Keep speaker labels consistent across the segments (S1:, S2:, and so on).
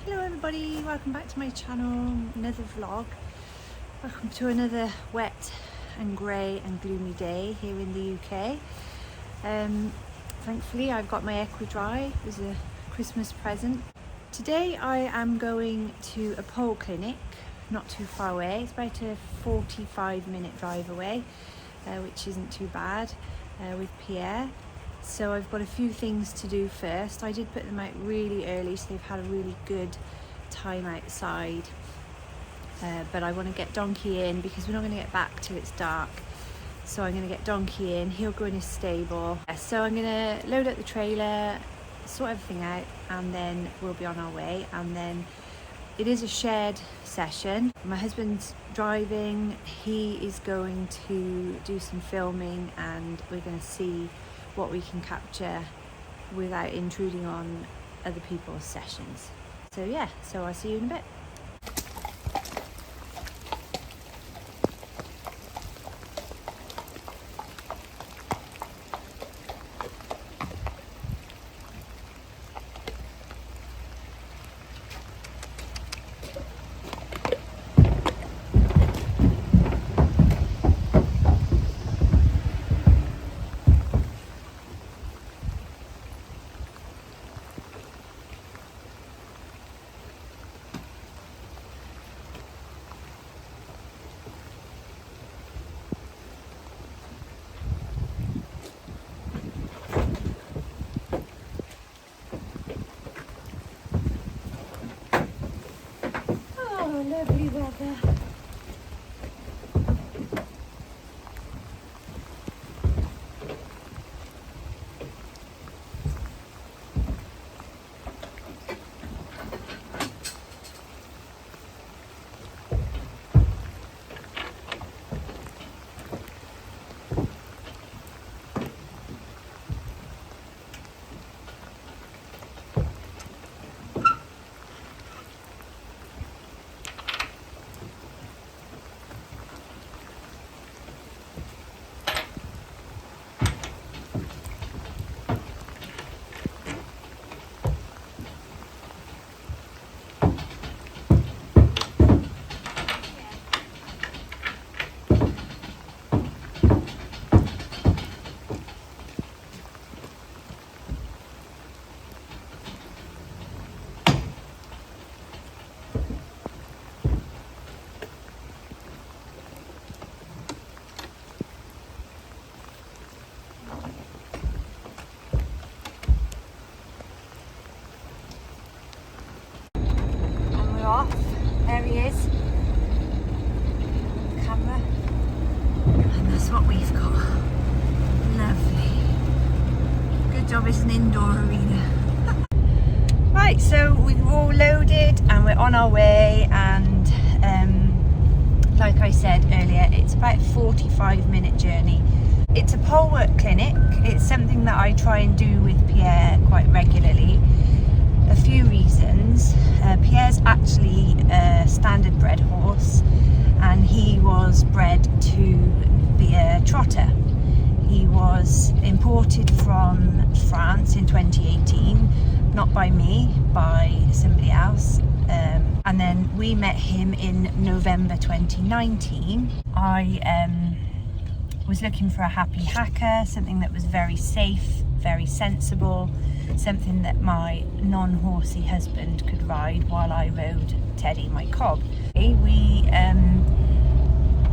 S1: Hello everybody, welcome back to my channel, another vlog. Welcome to another wet and grey and gloomy day here in the UK. Thankfully I've got my Equi-Dry as a Christmas present. Today I am going to a pole clinic not too far away. It's about a 45-minute drive away, which isn't too bad, with Pierre. So I've got a few things to do first. I did put them out really early so they've had a really good time outside, but I want to get Donkey in because we're not going to get back till it's dark. So I'm going to get Donkey in, he'll go in his stable. So I'm going to load up the trailer, sort everything out, and then we'll be on our way. And then it is a shared session. My husband's driving, he is going to do some filming, and we're going to see what we can capture without intruding on other people's sessions. So yeah, so I'll see you in a bit. Oh, lovely weather. Off. There he is. Camera. And that's what we've got. Lovely. Good job it's an indoor arena. Right, so we've all loaded and we're on our way, and like I said earlier, it's about a 45-minute journey. It's a pole work clinic. It's something that I try and do with Pierre quite regularly. A few reasons. Pierre's actually a standard bred horse, and he was bred to be a trotter. He was imported from France in 2018, not by me, by somebody else. And then we met him in November 2019. I was looking for a happy hacker, something that was very safe, very sensible, something that my non-horsey husband could ride while I rode Teddy, my cob. We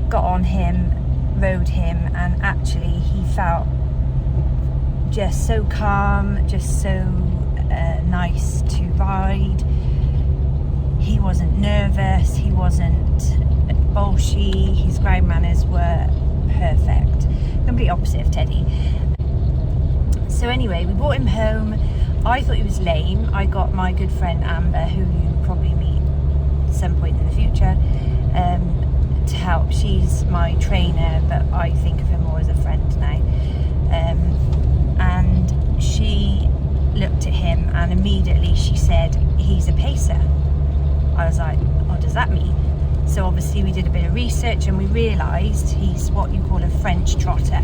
S1: got on him, rode him, and actually he felt just so calm, just so nice to ride. He wasn't nervous, he wasn't bolshy, his ground manners were perfect. Complete opposite of Teddy. So anyway, we brought him home. I thought he was lame. I got my good friend Amber, who you probably meet at some point in the future, to help. She's my trainer, but I think of her more as a friend now. And she looked at him and immediately she said, he's a pacer. I was like, what does that mean? So obviously we did a bit of research and we realised he's what you call a French trotter.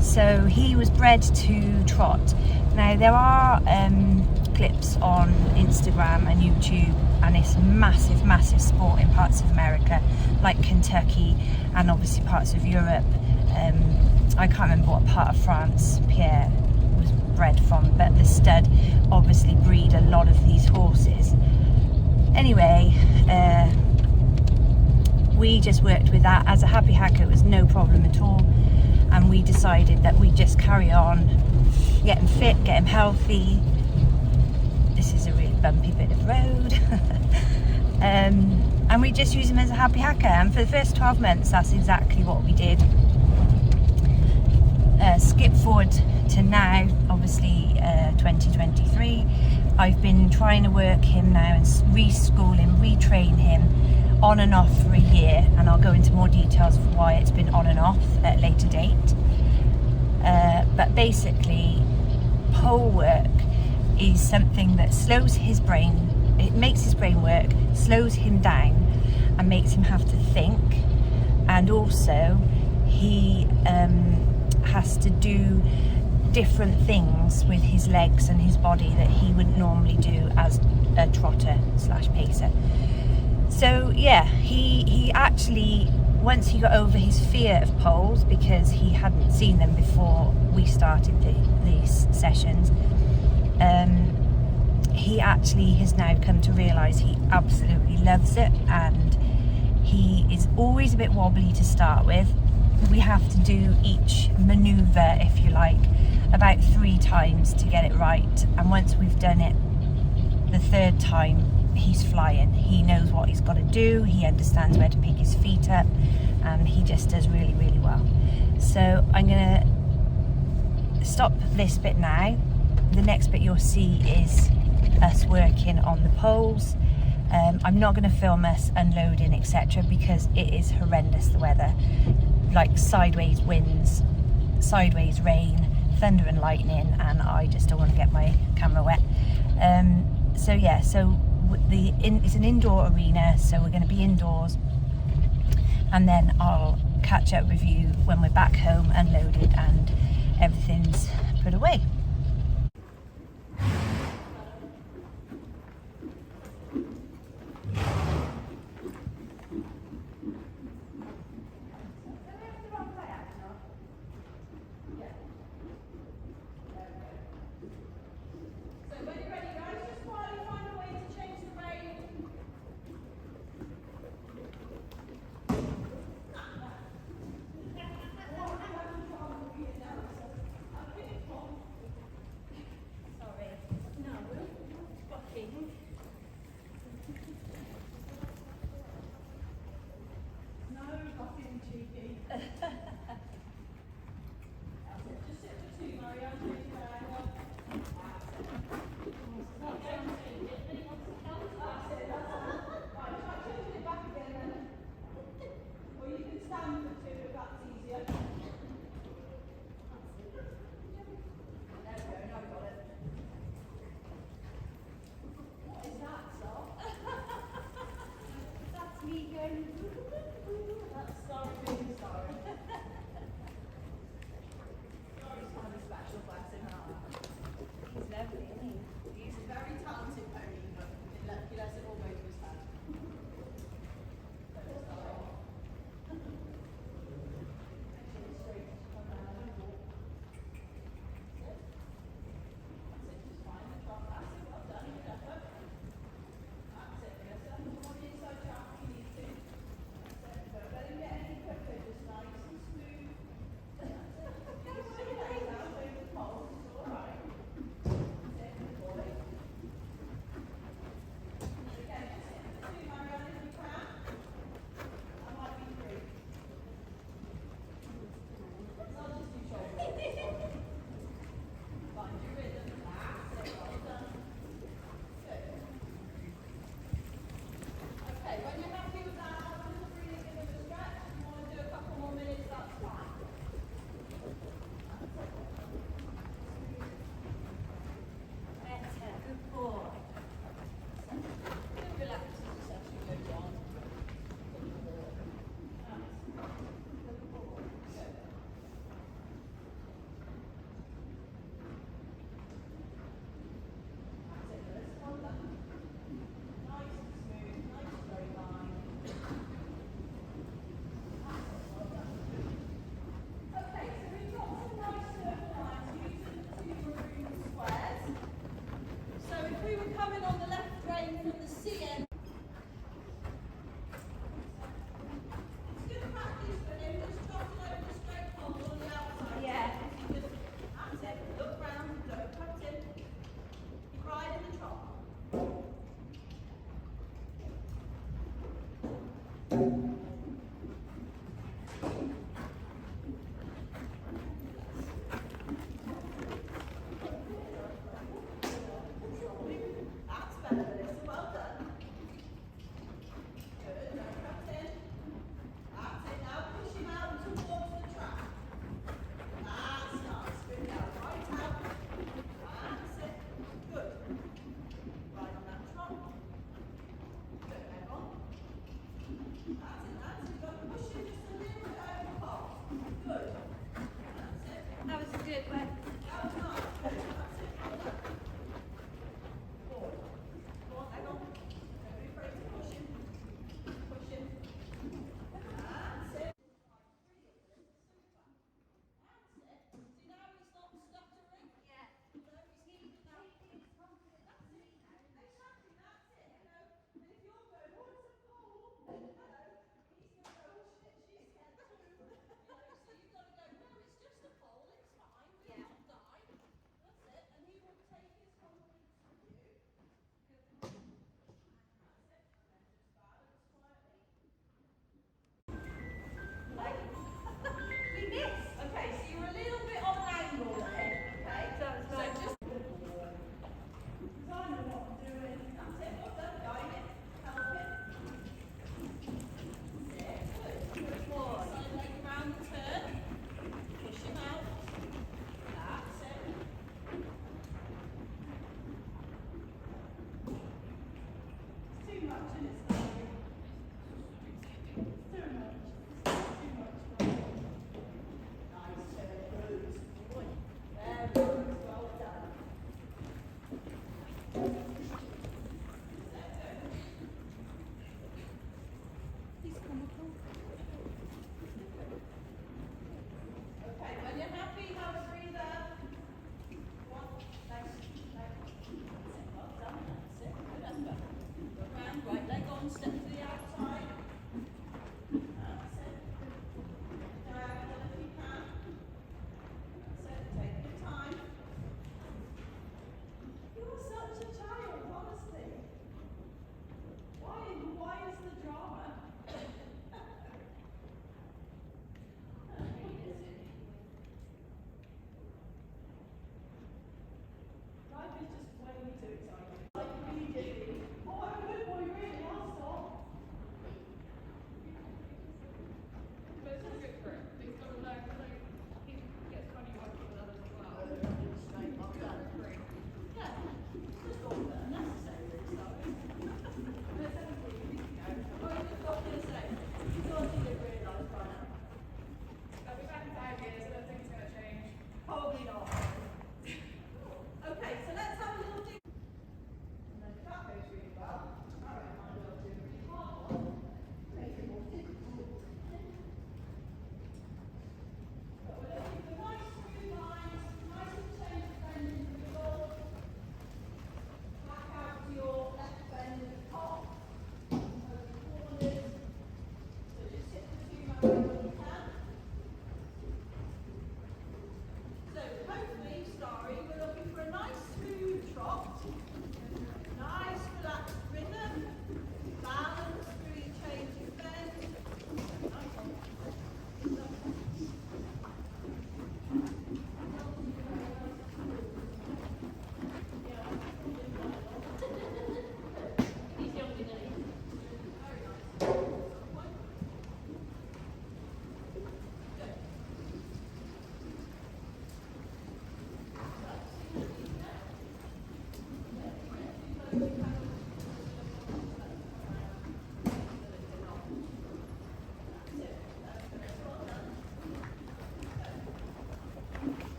S1: So he was bred to trot. Now there are clips on Instagram and YouTube, and it's massive sport in parts of America, like Kentucky and obviously parts of Europe. I can't remember what part of France Pierre was bred from, but the stud obviously breed a lot of these horses. Anyway, we just worked with that. As a happy hacker, it was no problem at all, and we decided that we'd just carry on, get him fit, get him healthy. This is a really bumpy bit of road. And we just use him as a happy hacker, and for the first 12 months that's exactly what we did. Skip forward to now, obviously 2023. I've been trying to work him now and reschool him, retrain him on and off for a year, and I'll go into more details of why it's been on and off at a later date. But basically, pole work is something that slows his brain. It makes his brain work, slows him down, and makes him have to think. And also, he has to do different things with his legs and his body that he wouldn't normally do as a trotter / pacer. So yeah, he actually, once he got over his fear of poles, because he hadn't seen them before we started these sessions, he actually has now come to realise he absolutely loves it, and he is always a bit wobbly to start with. We have to do each manoeuvre, if you like, about 3 times to get it right, and once we've done it the 3rd time, he's flying. He knows what he's got to do, he understands where to pick his feet up, and he just does really well. So I'm going to stop this bit now. The next bit you'll see is us working on the poles. I'm not going to film us unloading, etc., because it is horrendous, the weather. Like sideways winds, sideways rain, thunder and lightning, and I just don't want to get my camera wet. So yeah, so it's an indoor arena, so we're going to be indoors, and then I'll catch up with you when we're back home, unloaded, and everything's put away.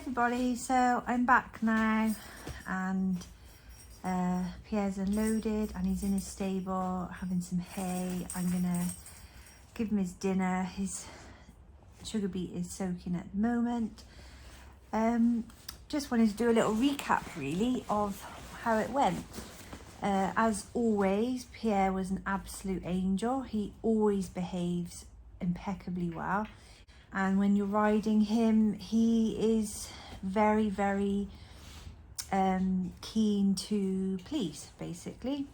S1: everybody, so I'm back now and Pierre's unloaded and he's in his stable having some hay. I'm gonna give him his dinner. His sugar beet is soaking at the moment. Just wanted to do a little recap really of how it went. As always, Pierre was an absolute angel. He always behaves impeccably well. And when you're riding him, he is very, very keen to please, basically.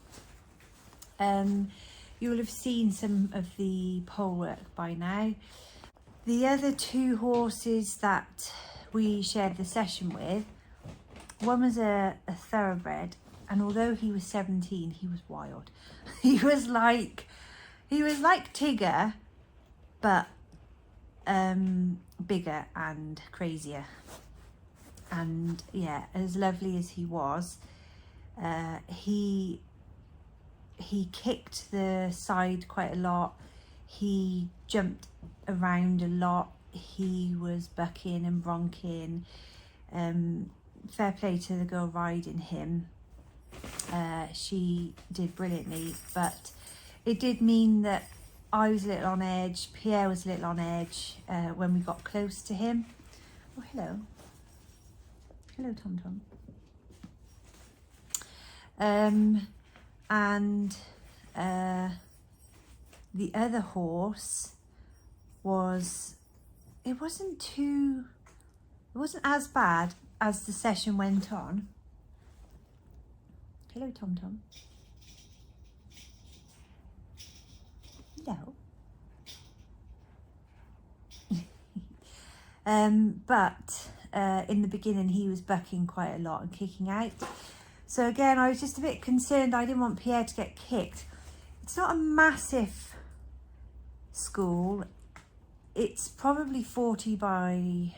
S1: You will have seen some of the pole work by now. The other two horses that we shared the session with, one was a thoroughbred, and although he was 17, he was wild. He was like Tigger, but bigger and crazier. And yeah, as lovely as he was, he kicked the side quite a lot. He jumped around a lot. He was bucking and bronking. Fair play to the girl riding him. She did brilliantly, but it did mean that I was a little on edge, Pierre was a little on edge when we got close to him. Oh, hello. Hello, Tom Tom. And the other horse it wasn't as bad as the session went on. Hello, Tom Tom. Hello. But in the beginning he was bucking quite a lot and kicking out. So again, I was just a bit concerned. I didn't want Pierre to get kicked. It's not a massive school. It's probably 40 by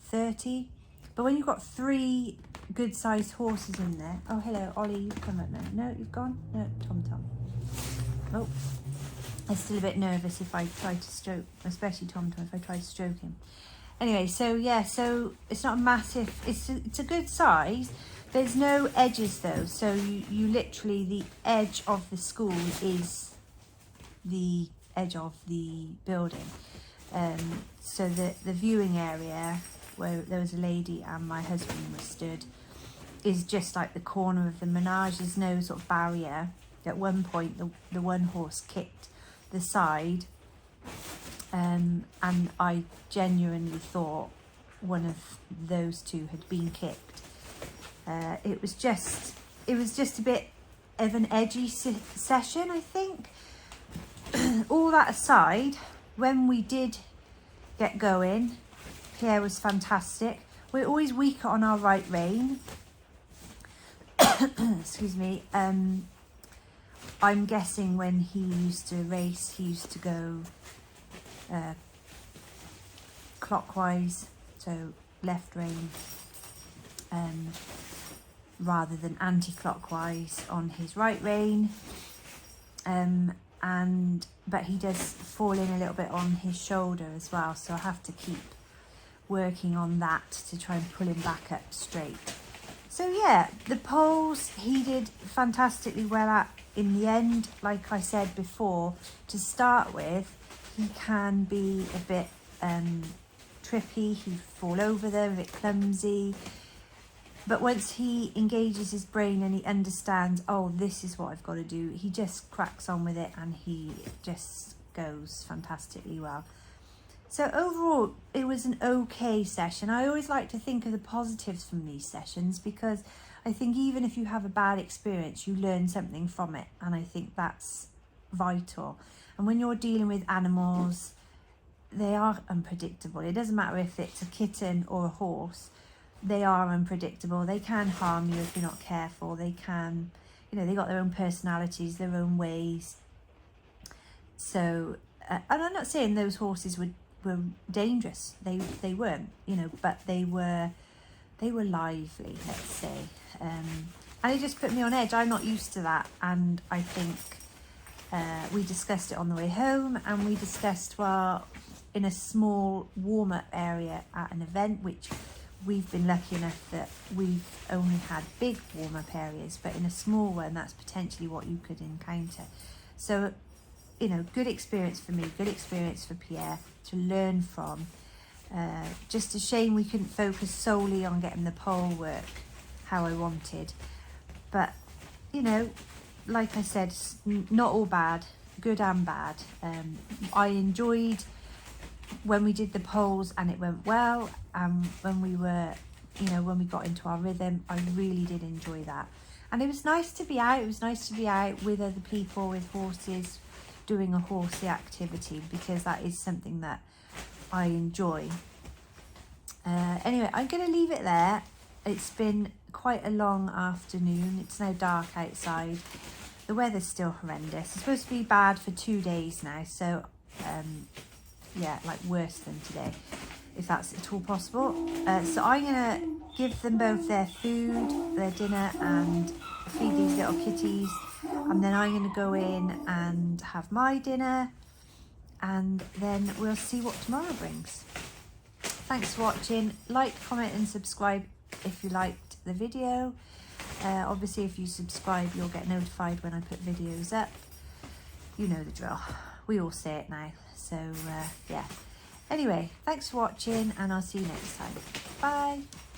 S1: 30. But when you've got 3 good sized horses in there. Oh, hello, Ollie, you've come up now. No, you've gone? No, Tom Tom. Oh. I'm still a bit nervous if I try to stroke, especially Tom Tom, if I try to stroke him. Anyway, so yeah, so it's not a massive, it's a good size. There's no edges though, so you literally, the edge of the school is the edge of the building. So the viewing area where there was a lady and my husband was stood is just like the corner of the menage. There's no sort of barrier. At one point, the one horse kicked the side, and I genuinely thought one of those two had been kicked. It was just a bit of an edgy session, I think. All that aside, when we did get going, Pierre was fantastic. We're always weaker on our right rein. Excuse me. I'm guessing when he used to race, he used to go clockwise, so left rein, rather than anti-clockwise on his right rein. But he does fall in a little bit on his shoulder as well, so I have to keep working on that to try and pull him back up straight. So yeah, the poles he did fantastically well at in the end. Like I said before, to start with, he can be a bit trippy, he'd fall over them, a bit clumsy. But once he engages his brain and he understands, oh, this is what I've got to do, he just cracks on with it and he just goes fantastically well. So overall, it was an okay session. I always like to think of the positives from these sessions, because I think even if you have a bad experience, you learn something from it. And I think that's vital. And when you're dealing with animals, they are unpredictable. It doesn't matter if it's a kitten or a horse. They are unpredictable. They can harm you if you're not careful. They can, they got their own personalities, their own ways. So, and I'm not saying those horses were dangerous. They weren't, but they were lively, let's say. And it just put me on edge. I'm not used to that. And I think we discussed it on the way home, and we discussed, well, in a small warm-up area at an event, which we've been lucky enough that we've only had big warm-up areas, but in a small one, that's potentially what you could encounter. So, you know, good experience for me, good experience for Pierre to learn from. Just a shame we couldn't focus solely on getting the pole work how I wanted. But, you know, like I said, not all bad, good and bad. I enjoyed when we did the poles and it went well, and when we were, you know, when we got into our rhythm, I really did enjoy that. And it was nice to be out. It was nice to be out with other people, with horses, doing a horsey activity, because that is something that I enjoy. Anyway, I'm going to leave it there. It's been quite a long afternoon. It's now dark outside. The weather's still horrendous. It's supposed to be bad for 2 days now, so yeah, like worse than today, if that's at all possible. So I'm gonna give them both their food, their dinner, and feed these little kitties, and then I'm gonna go in and have my dinner, and then we'll see what tomorrow brings. Thanks for watching. Like, comment and subscribe if you liked the video. Obviously if you subscribe, you'll get notified when I put videos up. You know the drill. We all say it now. So yeah. Anyway, thanks for watching, and I'll see you next time. Bye.